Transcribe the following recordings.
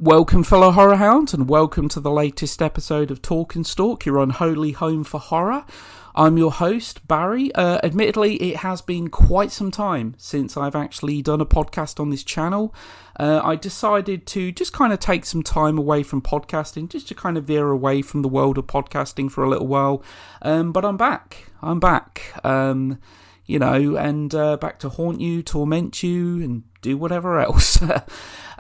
Welcome, fellow horror hounds, and welcome to the latest episode of Talk and Stalk, your unholy home for horror. I'm your host, Barry. Admittedly, it has been quite some time since I've actually done a podcast on this channel. I decided to just kind of take some time away from podcasting, just to kind of veer away from the world of podcasting for a little while. But I'm back. And back to haunt you, torment you, and do whatever else.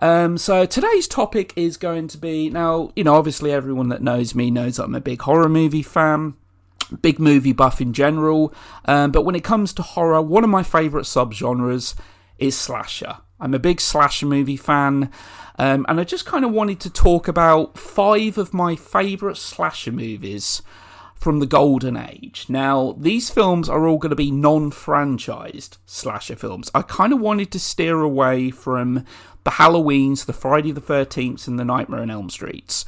So today's topic is going to be, now, obviously everyone that knows me knows I'm a big horror movie fan, big movie buff in general, but when it comes to horror, one of my favourite subgenres is slasher. I'm a big slasher movie fan, and I just kind of wanted to talk about 5 of my favourite slasher movies from the golden age. Now, these films are all going to be non-franchised slasher films. I kind of wanted to steer away from the Halloweens, the Friday the 13th, and the Nightmare on Elm Streets,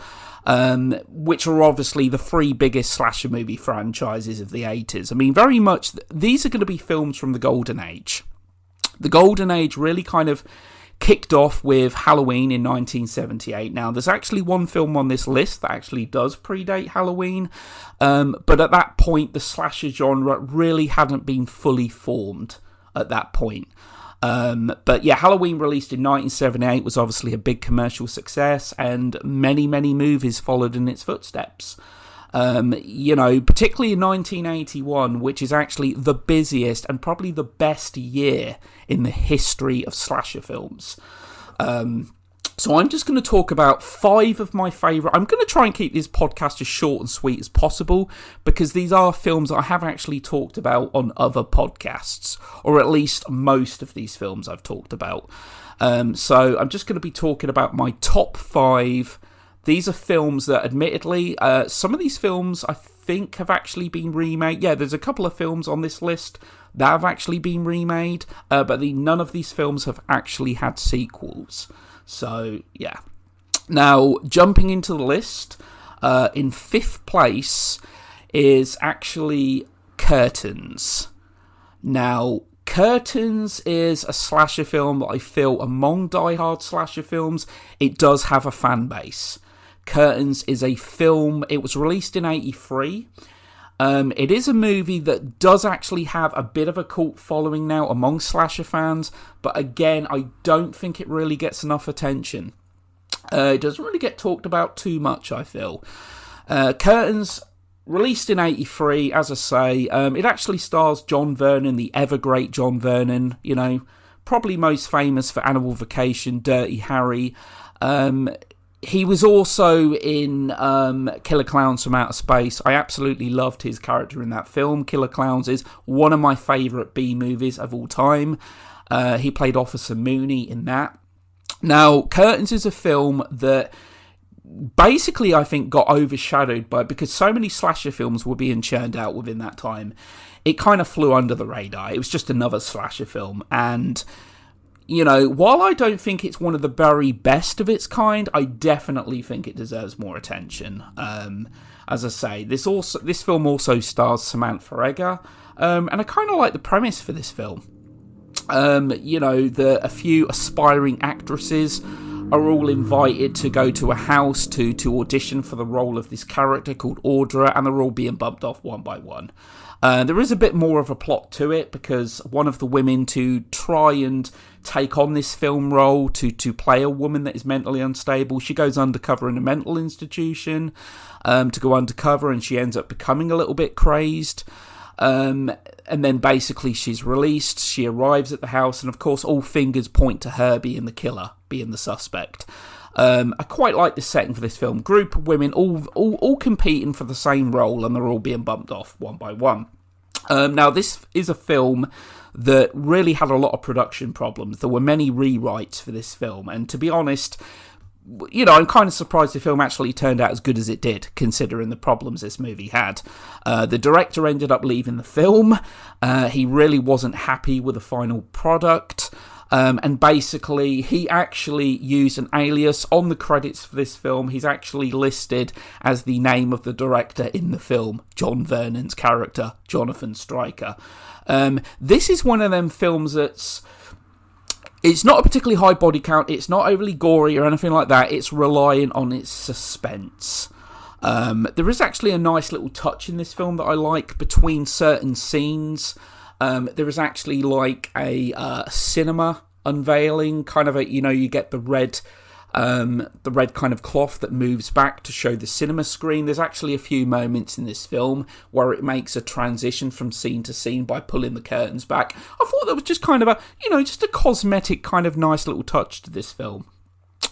which are obviously the 3 biggest slasher movie franchises of the 80s. I mean, very much, these are going to be films from the golden age. The golden age really kind of kicked off with Halloween in 1978. Now, there's actually one film on this list that actually does predate Halloween, but at that point, the slasher genre really hadn't been fully formed at that point. But yeah, Halloween, released in 1978, was obviously a big commercial success, and many, many movies followed in its footsteps. Particularly in 1981, which is actually the busiest and probably the best year in the history of slasher films. So I'm just going to talk about 5 of my favourite. I'm going to try and keep this podcast as short and sweet as possible, because these are films I have actually talked about on other podcasts, or at least most of these films I've talked about. So I'm just going to be talking about my top 5. These are films that, admittedly, some of these films I think have actually been remade. Yeah, there's a couple of films on this list that have actually been remade, but none of these films have actually had sequels. So, yeah. Now, jumping into the list, in 5th place is actually Curtains. Now, Curtains is a slasher film that I feel, among die-hard slasher films, it does have a fan base. Curtains is a film, it was released in 83. It is a movie that does actually have a bit of a cult following now among slasher fans, but again, I don't think it really gets enough attention. It doesn't really get talked about too much, I feel. Curtains, released in 83, as I say, it actually stars John Vernon, the ever-great John Vernon, probably most famous for Animal Vacation, Dirty Harry. He was also in Killer Clowns from Outer Space. I absolutely loved his character in that film. Killer Clowns is one of my favourite B-movies of all time. He played Officer Mooney in that. Now, Curtains is a film that basically I think got overshadowed because so many slasher films were being churned out within that time. It kind of flew under the radar. It was just another slasher film, and while I don't think it's one of the very best of its kind, I definitely think it deserves more attention. As I say, this film also stars Samantha Eggar, and I kind of like the premise for this film. A few aspiring actresses are all invited to go to a house to audition for the role of this character called Audra, and they're all being bumped off one by one. There is a bit more of a plot to it, because one of the women to try and take on this film role, to play a woman that is mentally unstable, she goes undercover in a mental institution to go undercover, and she ends up becoming a little bit crazed. And then basically she's released, she arrives at the house, and of course all fingers point to her being the killer, being the suspect. I quite like the setting for this film. Group of women all competing for the same role, and they're all being bumped off one by one. Now, this is a film that really had a lot of production problems. There were many rewrites for this film, and to be honest, I'm kind of surprised the film actually turned out as good as it did, considering the problems this movie had. The director ended up leaving the film. He really wasn't happy with the final product. And basically, he actually used an alias on the credits for this film. He's actually listed as the name of the director in the film, John Vernon's character, Jonathan Stryker. This is one of them films that's It's not a particularly high body count. It's not overly gory or anything like that. It's reliant on its suspense. There is actually a nice little touch in this film that I like between certain scenes. There is actually like a cinema unveiling, kind of you get the red kind of cloth that moves back to show the cinema screen. There's actually a few moments in this film where it makes a transition from scene to scene by pulling the curtains back. I thought that was just kind of just a cosmetic kind of nice little touch to this film.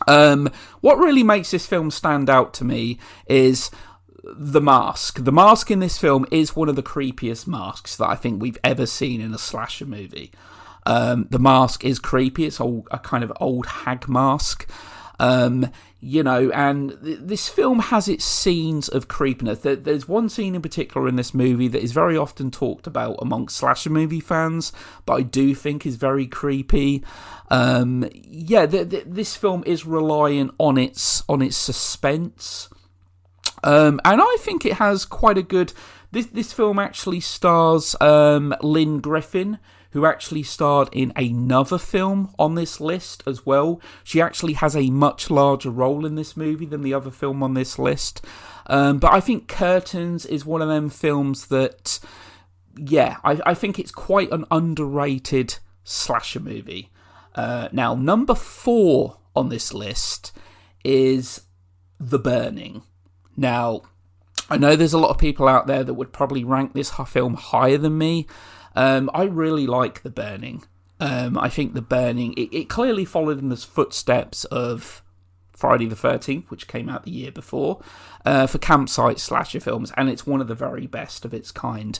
What really makes this film stand out to me is the mask. The mask in this film is one of the creepiest masks that I think we've ever seen in a slasher movie. The mask is creepy. It's a kind of old hag mask. And this film has its scenes of creepiness. There's one scene in particular in this movie that is very often talked about amongst slasher movie fans, but I do think is very creepy. This film is reliant on its suspense, and I think it has quite a good. This film actually stars Lynn Griffin, who actually starred in another film on this list as well. She actually has a much larger role in this movie than the other film on this list. But I think Curtains is one of them films that, I think it's quite an underrated slasher movie. Now, number 4 on this list is The Burning. Now, I know there's a lot of people out there that would probably rank this film higher than me. I really like The Burning. I think The Burning, it clearly followed in the footsteps of Friday the 13th, which came out the year before, for campsite slasher films, and it's one of the very best of its kind.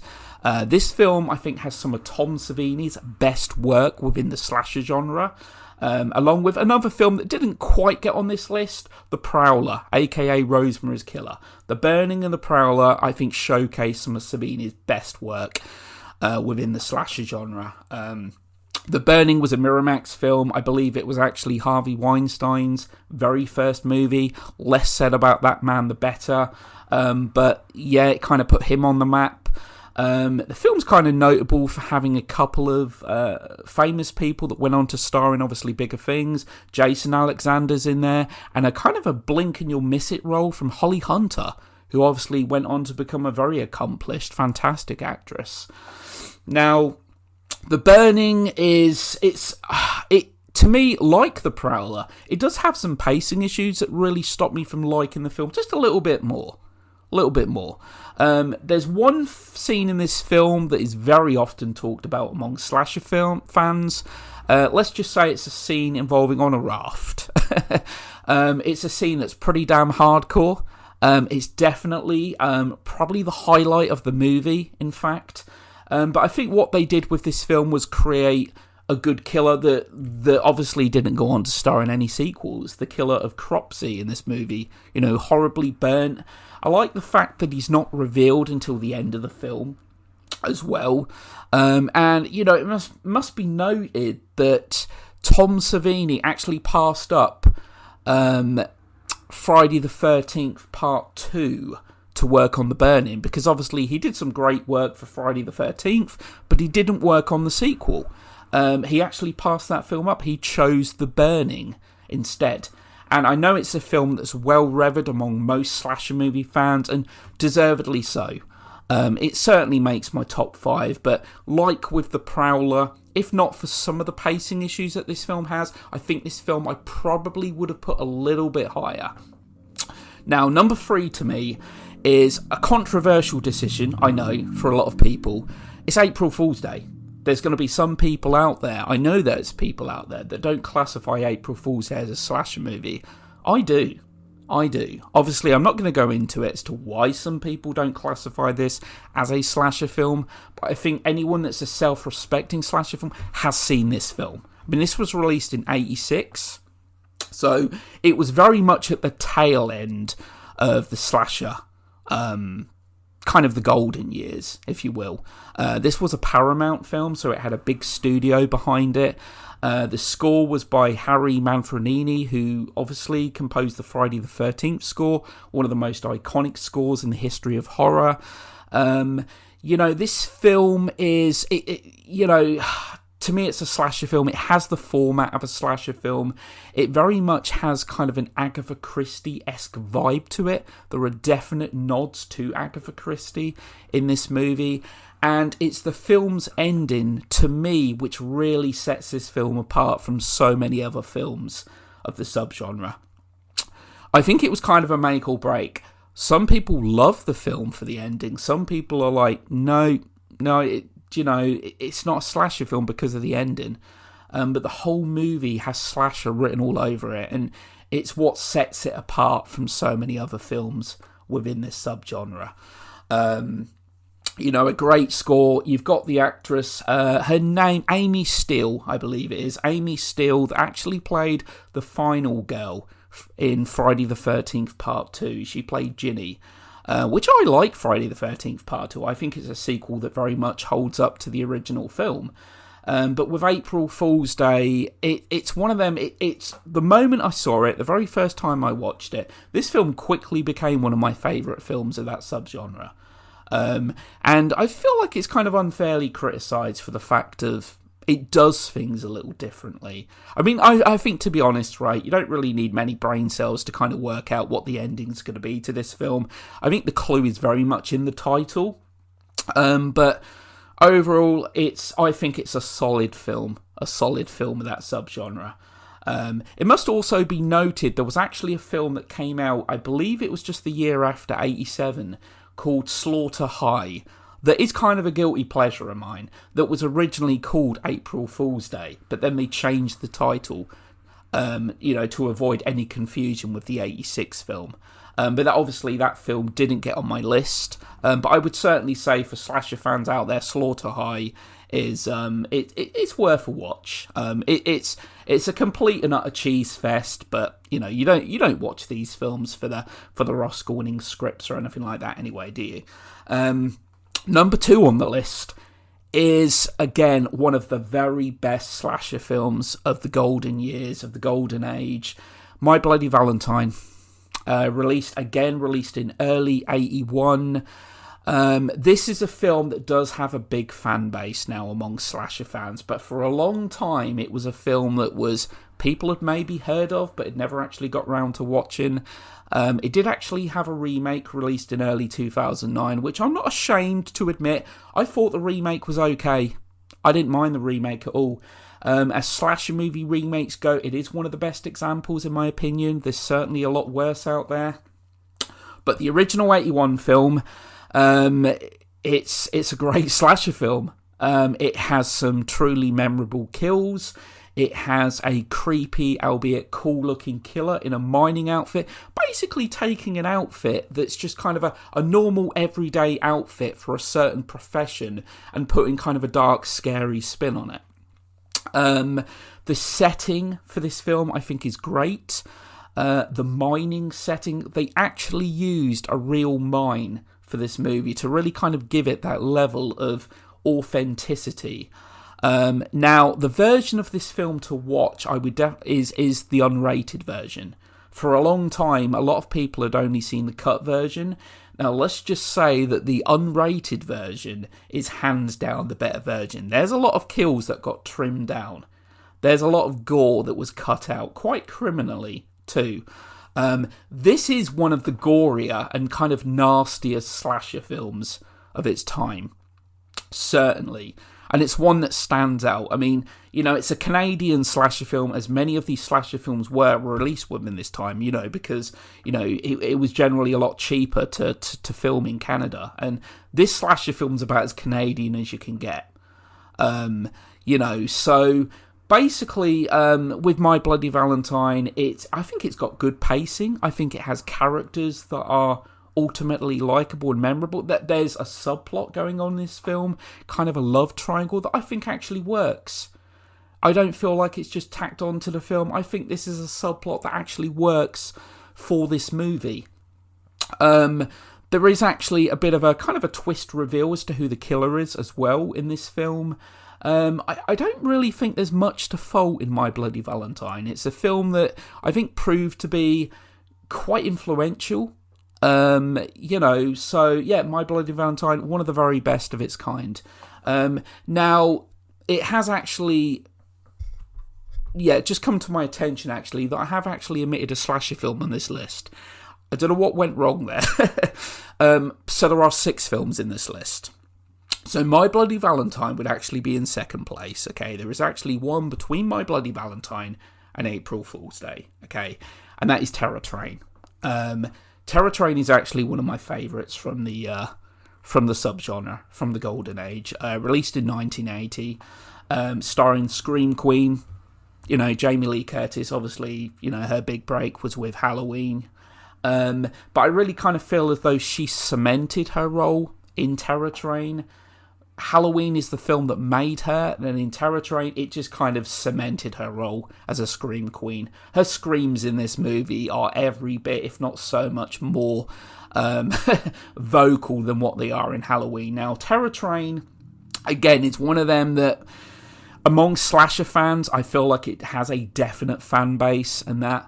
This film, I think, has some of Tom Savini's best work within the slasher genre, along with another film that didn't quite get on this list, The Prowler, aka Rosemary's Killer. The Burning and The Prowler, I think, showcase some of Savini's best work within the slasher genre. The Burning was a Miramax film. I believe it was actually Harvey Weinstein's very first movie. Less said about that man, the better. But yeah, it kind of put him on the map. The film's kind of notable for having a couple of famous people that went on to star in obviously bigger things. Jason Alexander's in there, and a kind of a blink and you'll miss it role from Holly Hunter, who obviously went on to become a very accomplished, fantastic actress. Now, The Burning to me, like The Prowler, it does have some pacing issues that really stop me from liking the film just a little bit more. There's one scene in this film that is very often talked about among slasher film fans. Let's just say it's a scene involving on a raft. It's a scene that's pretty damn hardcore. It's definitely probably the highlight of the movie, in fact. But I think what they did with this film was create a good killer that obviously didn't go on to star in any sequels. The killer of Cropsey in this movie, horribly burnt. I like the fact that he's not revealed until the end of the film as well. And, it must be noted that Tom Savini actually passed up Friday the 13th Part 2 to work on The Burning, because obviously he did some great work for Friday the 13th, but he didn't work on the sequel. He actually passed that film up. He chose The Burning instead. And I know it's a film that's well revered among most slasher movie fans, and deservedly so. It certainly makes my top 5, but like with The Prowler, if not for some of the pacing issues that this film has, I think this film I probably would have put a little bit higher. Now, number 3 to me is a controversial decision, I know, for a lot of people. It's April Fool's Day. There's going to be some people out there, I know there's people out there that don't classify April Fool's Day as a slasher movie. I do. Obviously, I'm not going to go into it as to why some people don't classify this as a slasher film, but I think anyone that's a self-respecting slasher film has seen this film. I mean, this was released in 86, so it was very much at the tail end of the slasher, kind of the golden years, if you will. This was a Paramount film, so it had a big studio behind it. The score was by Harry Manfredini, who obviously composed the Friday the 13th score, one of the most iconic scores in the history of horror. This film is, to me, it's a slasher film. It has the format of a slasher film. It very much has kind of an Agatha Christie-esque vibe to it. There are definite nods to Agatha Christie in this movie. And it's the film's ending, to me, which really sets this film apart from so many other films of the subgenre. I think it was kind of a make or break. Some people love the film for the ending. Some people are like, no, it's not a slasher film because of the ending. But the whole movie has slasher written all over it, and it's what sets it apart from so many other films within this subgenre. A great score. You've got the actress, her name, Amy Steele, I believe it is. Amy Steele, that actually played the final girl in Friday the 13th Part 2. She played Ginny, which I like Friday the 13th Part 2. I think it's a sequel that very much holds up to the original film. But with April Fool's Day, it's one of them, it's the moment I saw it, the very first time I watched it, this film quickly became one of my favourite films of that subgenre. And I feel like it's kind of unfairly criticised for the fact of it does things a little differently. I mean, I think, to be honest, right, you don't really need many brain cells to kind of work out what the ending's going to be to this film. I think the clue is very much in the title. But overall, I think it's a solid film of that subgenre. It must also be noted there was actually a film that came out, I believe it was just the year after 87, called Slaughter High, that is kind of a guilty pleasure of mine, that was originally called April Fool's Day, but then they changed the title, to avoid any confusion with the 86 film. But obviously that film didn't get on my list. But I would certainly say for slasher fans out there, Slaughter High is it's worth a watch. It's a complete and utter cheese fest, but you don't watch these films for the Oscar-winning scripts or anything like that anyway, do you? Number 2 on the list is, again, one of the very best slasher films of the golden years, of the golden age, My Bloody Valentine. Released in early 81. This is a film that does have a big fan base now among slasher fans, but for a long time it was a film that people had maybe heard of but had never actually got round to watching. It did actually have a remake released in early 2009, which I'm not ashamed to admit. I thought the remake was okay. I didn't mind the remake at all. As slasher movie remakes go, it is one of the best examples in my opinion. There's certainly a lot worse out there. But the original 81 film, it's a great slasher film. It has some truly memorable kills. It has a creepy, albeit cool-looking killer in a mining outfit, basically taking an outfit that's just kind of a normal, everyday outfit for a certain profession and putting kind of a dark, scary spin on it. The setting for this film, I think, is great. The mining setting, they actually used a real mine for this movie to really kind of give it that level of authenticity. Now, the version of this film to watch, is the unrated version. For a long time, a lot of people had only seen the cut version. Now, let's just say that the unrated version is hands down the better version. There's a lot of kills that got trimmed down. There's a lot of gore that was cut out, quite criminally, too. This is one of the gorier and kind of nastier slasher films of its time. Certainly. And it's one that stands out. I mean, it's a Canadian slasher film, as many of these slasher films were released within this time, because, it was generally a lot cheaper to film in Canada. And this slasher film's about as Canadian as you can get. So basically, with My Bloody Valentine, I think it's got good pacing. I think it has characters that are ultimately likeable and memorable. That there's a subplot going on in this film, kind of a love triangle that I think actually works. I don't feel like it's just tacked on to the film. I think this is a subplot that actually works for this movie. There is actually a bit of a kind of a twist reveal as to who the killer is as well in this film. I don't really think there's much to fault in My Bloody Valentine. It's a film that I think proved to be quite influential. So yeah, My Bloody Valentine, one of the very best of its kind. Now, it has actually, yeah, just come to my attention actually that I have actually omitted a slasher film on this list. I don't know what went wrong there. So there are 6 films in this list. So My Bloody Valentine would actually be in second place, okay? There is actually one between My Bloody Valentine and April Fool's Day, okay? And that is Terror Train. Terror Train is actually one of my favourites from the subgenre, from the Golden Age. Released in 1980, starring Scream Queen. You know, Jamie Lee Curtis, obviously, you know, her big break was with Halloween. But I really kind of feel as though she cemented her role in Terror Train. Halloween is the film that made her, and in Terror Train, it just kind of cemented her role as a scream queen. Her screams in this movie are every bit, if not so much more, vocal than what they are in Halloween. Now, Terror Train, again, it's one of them that, among slasher fans, I feel like it has a definite fan base, and that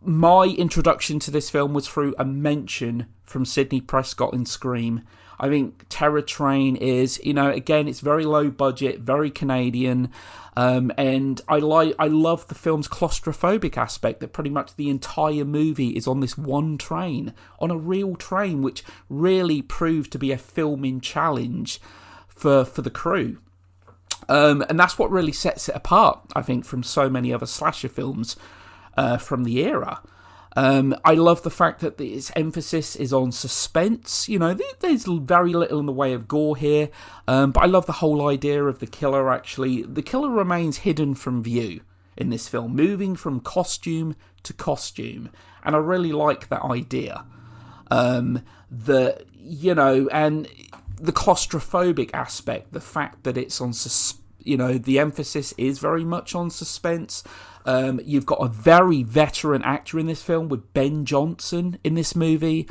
my introduction to this film was through a mention from Sidney Prescott in Scream. I think Terror Train is, you know, again, it's very low budget, very Canadian, and I love the film's claustrophobic aspect, that pretty much the entire movie is on this one train, on a real train, which really proved to be a filming challenge for the crew. And that's what really sets it apart, I think, from so many other slasher films from the era. I love the fact that its emphasis is on suspense. You know, there's very little in the way of gore here, but I love the whole idea of the killer, actually. The killer remains hidden from view in this film, moving from costume to costume, and I really like that idea. You know, and the claustrophobic aspect, the fact that it's on you know, the emphasis is very much on suspense. You've got a very veteran actor in this film with Ben Johnson in this movie.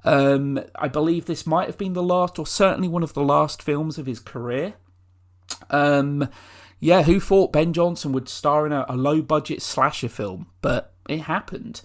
I believe this might have been the last, or certainly one of the last films of his career. Yeah, who thought Ben Johnson would star in a low-budget slasher film? But it happened.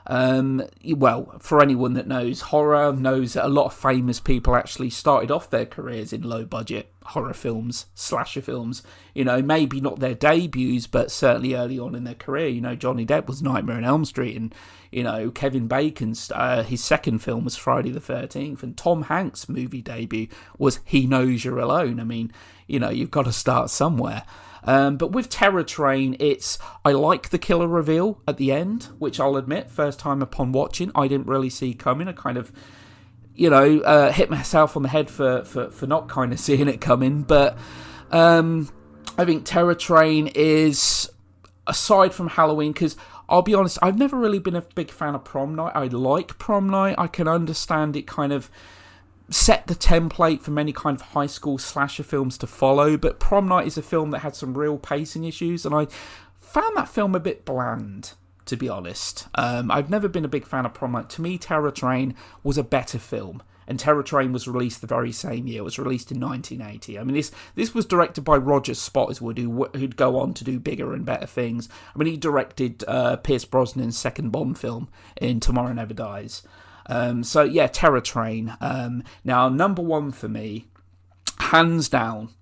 Well, for anyone that knows horror, knows that a lot of famous people actually started off their careers in low-budget horror films, slasher films. You know, maybe not their debuts, but certainly early on in their career. You know, Johnny Depp was Nightmare on Elm Street, and, you know, Kevin Bacon's, his second film was Friday the 13th, and Tom Hanks' movie debut was He Knows You're Alone. I mean, you know, you've got to start somewhere. But with Terror Train, I like the killer reveal at the end, which I'll admit, first time upon watching, I didn't really see coming. I kind of, you know, hit myself on the head for not kind of seeing it coming. But I think Terror Train is, aside from Halloween, because I'll be honest, I've never really been a big fan of Prom Night. I like Prom Night. I can understand it kind of set the template for many kind of high school slasher films to follow, but Prom Night is a film that had some real pacing issues, and I found that film a bit bland, to be honest. I've never been a big fan of Prom Night. To me, Terror Train was a better film, and Terror Train was released the very same year. It was released in 1980. I mean, this was directed by Roger Spottiswoode, who'd go on to do bigger and better things. I mean, he directed Pierce Brosnan's second Bond film in Tomorrow Never Dies. So yeah, Terror Train. Now, number one for me, hands down,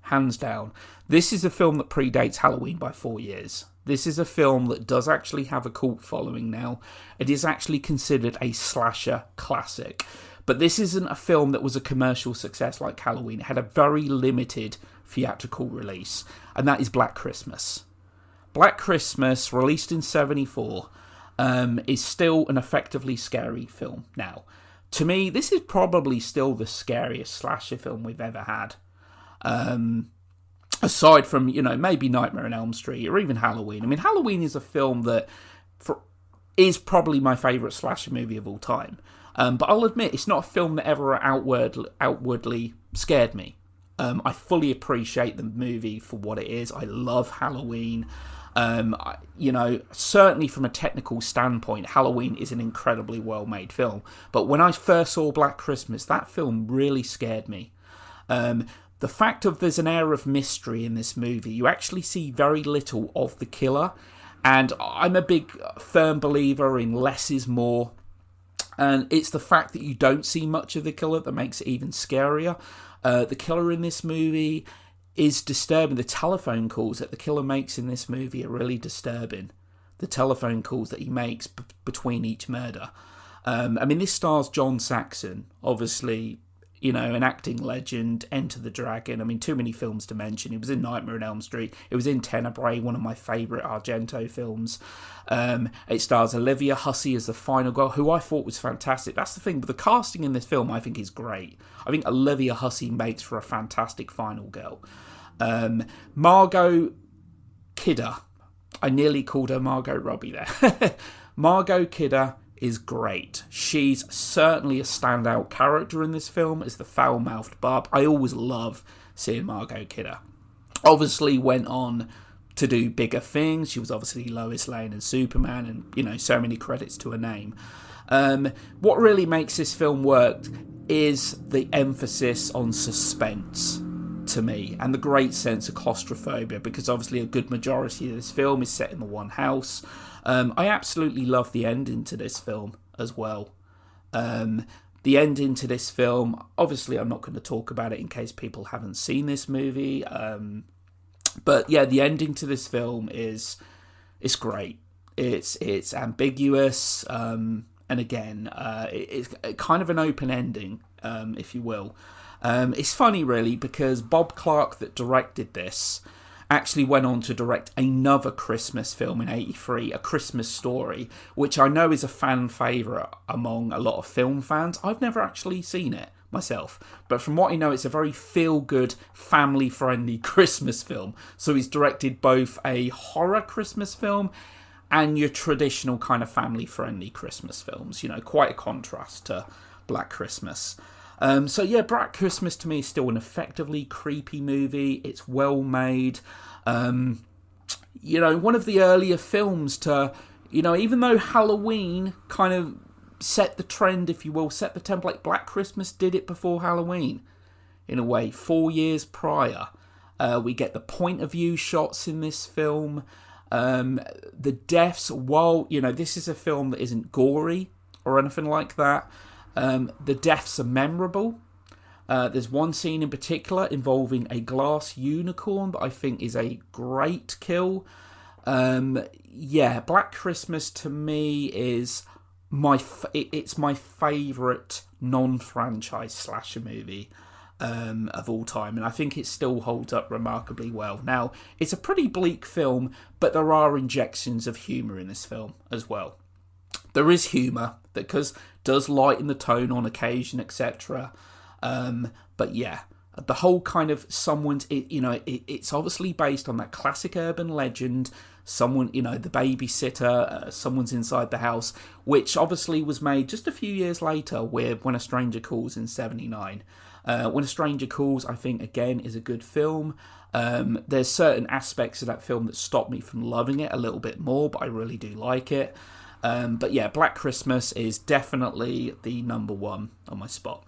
this is a film that predates Halloween by 4 years. This is a film that does actually have a cult following now. It is actually considered a slasher classic. But this isn't a film that was a commercial success like Halloween. It had a very limited theatrical release, and that is Black Christmas. Black Christmas, released in 1974, is still an effectively scary film. Now, to me, this is probably still the scariest slasher film we've ever had. Aside from, you know, maybe Nightmare on Elm Street or even Halloween. I mean, Halloween is a film that is probably my favourite slasher movie of all time. But I'll admit, it's not a film that ever outwardly scared me. I fully appreciate the movie for what it is. I love Halloween. You know, certainly from a technical standpoint, Halloween is an incredibly well-made film. But when I first saw Black Christmas, that film really scared me. The fact of there's an air of mystery in this movie, you actually see very little of the killer. And I'm a big, firm believer in less is more. And it's the fact that you don't see much of the killer that makes it even scarier. The killer in this movie is disturbing. The telephone calls that the killer makes in this movie are really disturbing. The telephone calls that he makes between each murder. I mean, this stars John Saxon, obviously, you know, an acting legend, Enter the Dragon. I mean, too many films to mention. He was in Nightmare on Elm Street. It was in Tenebrae, one of my favourite Argento films. It stars Olivia Hussey as the final girl, who I thought was fantastic. That's the thing, but the casting in this film I think is great. I think Olivia Hussey makes for a fantastic final girl. Margot Kidder. I nearly called her Margot Robbie there. Margot Kidder is great. She's certainly a standout character in this film as the foul-mouthed Barb. I always love seeing Margot Kidder. Obviously went on to do bigger things. She was obviously Lois Lane and Superman, and, you know, so many credits to her name. What really makes this film work is the emphasis on suspense, to me, and the great sense of claustrophobia, because obviously a good majority of this film is set in the one house. I absolutely love the ending to this film as well. The ending to this film, obviously I'm not going to talk about it in case people haven't seen this movie, but yeah, the ending to this film is great. It's ambiguous, and again, it's kind of an open ending, if you will. It's funny, really, because Bob Clark, that directed this, actually went on to direct another Christmas film in '83, A Christmas Story, which I know is a fan favourite among a lot of film fans. I've never actually seen it myself, but from what I know, it's a very feel-good, family-friendly Christmas film. So he's directed both a horror Christmas film and your traditional kind of family-friendly Christmas films. You know, quite a contrast to Black Christmas. So yeah, Black Christmas to me is still an effectively creepy movie. It's well made. You know, one of the earlier films to, you know, even though Halloween kind of set the trend, if you will, set the template, Black Christmas did it before Halloween, in a way, 4 years prior. We get the point of view shots in this film. The deaths, while, you know, this is a film that isn't gory or anything like that, the deaths are memorable. There's one scene in particular involving a glass unicorn that I think is a great kill. Yeah, Black Christmas to me is it's my favourite non-franchise slasher movie of all time, and I think it still holds up remarkably well. Now, it's a pretty bleak film, but there are injections of humour in this film as well. There is humour that does lighten the tone on occasion, etc. But yeah, the whole kind of it's obviously based on that classic urban legend. Someone, you know, the babysitter, someone's inside the house, which obviously was made just a few years later with When a Stranger Calls in '79. When a Stranger Calls, I think, again, is a good film. There's certain aspects of that film that stop me from loving it a little bit more, but I really do like it. But yeah, Black Christmas is definitely the number one on my spot.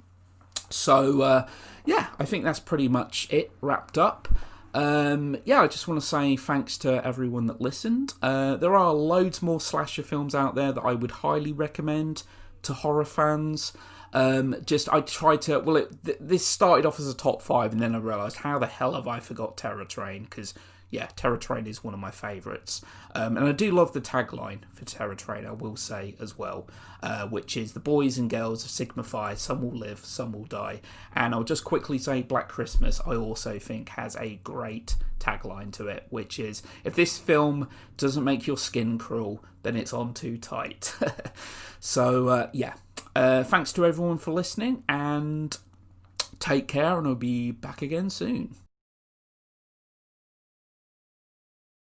So, yeah, I think that's pretty much it wrapped up. Yeah, I just want to say thanks to everyone that listened. There are loads more slasher films out there that I would highly recommend to horror fans. I tried to, this started off as a top 5, and then I realised, how the hell have I forgot Terror Train? Because, yeah, Terror Train is one of my favourites. And I do love the tagline for Terror Train, I will say as well, which is, the boys and girls of Sigma Phi, some will live, some will die. And I'll just quickly say Black Christmas, I also think, has a great tagline to it, which is, if this film doesn't make your skin crawl, then it's on too tight. So, yeah. Thanks to everyone for listening, and take care, and I'll be back again soon.